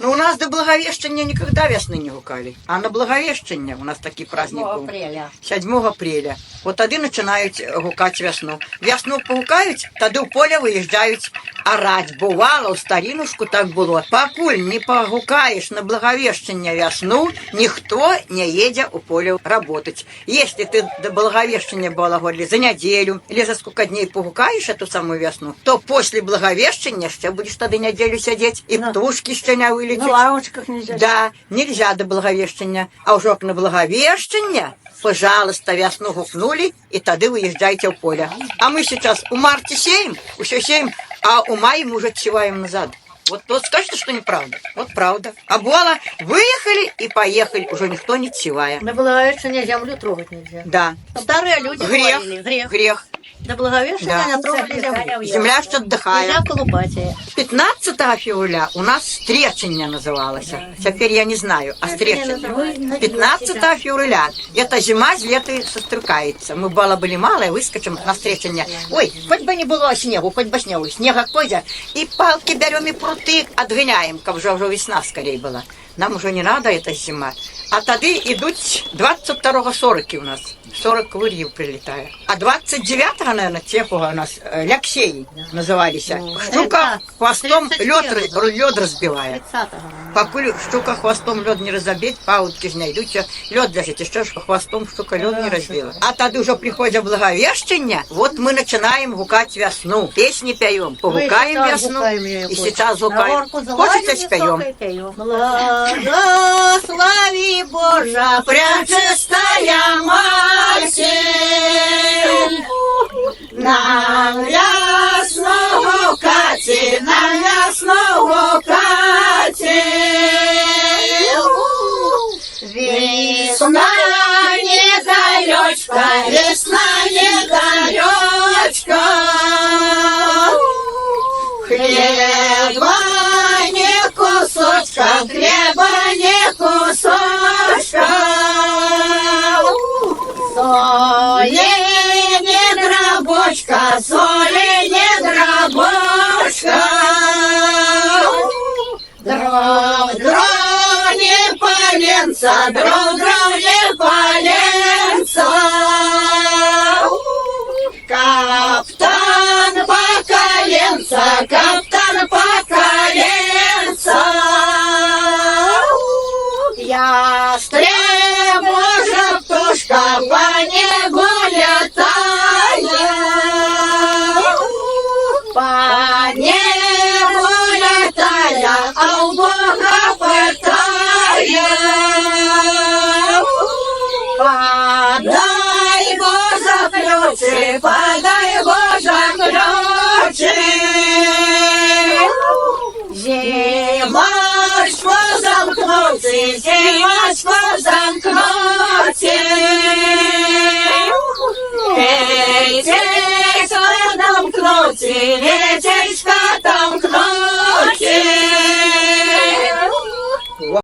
Ну, у нас до Благовещения никогда весны не гукали. А на Благовещение у нас такий праздник був. 7 апреля. От тоді починають гукати весну. Весну погукають, тоді в поле виїжджають орать. Бувало, в старинушку так було. Покуль не погукаєш на Благовещение весну, ніхто не їде у поле работать. Если ты до Благовещения было, говорили, за неделю или за сколько дней погукаешь эту самую весну, то после Благовещения ще будешь тогда неделю сидеть, и птушки ще не вылетят. На лавочках нельзя. Да, нельзя до Благовещения. А уже на Благовещение, пожалуйста, весну гукнули, и тогда выезжайте в поле. А мы сейчас у марте сеем, еще сеем, а у мая мы уже отсеваем назад. Вот скажете, что неправда. Вот правда. А бывало, выехали и поехали, уже никто не отсевая. На Благовещение землю трогать нельзя. Да. Старые люди Грех, говорили, грех. До Благовещения Да. не трогать землю. Земля что отдыхает. Нельзя колупать ее. 15 февраля у нас Стречення называлось. Теперь я не знаю, а Стречення. 15 февраля. Это зима с лета сострыкается. Мы были малые, выскочим на Стречення. Ой, хоть бы не было снегу, хоть бы снегу. Снега пойдя. И палки берем, и пруты отгоняем, как уже весна скорее была. Нам уже не надо эта зима. А тоді йдуть 22-го 40 у нас. 40 курів прилітає. А 29-го, наверное, тепого у нас ляксеї називалися. Штука хвостом лед розбиває. 30-го. Покуль штука хвостом лед не разобить, паутки ж не йдуть, лед лежить, і що ж хвостом штука лед не розбила. А тоді вже приходить Благовещення, вот мы начинаем гукать весну. Песни пьем, погукаем весну, и сейчас гукаем. Хочется споем. Благослови Божа, Пречистая Матерь, нам ясно гукати, нам ясно гукати. Весна недалечка, весна недалечка. Хлеба не кусочка, хлеба не кусочка. Соли не дробочка, соли не дробочка. Дров не поленца, дров не поленца. Каптан по коленца, каптан по коленца. Ястреб Божа птушка по небу летая. По небу летая, а у Бога пытая. Подай Божа ключи, подай Божа ключи. Зимочку замкнути, зимочку замкнути.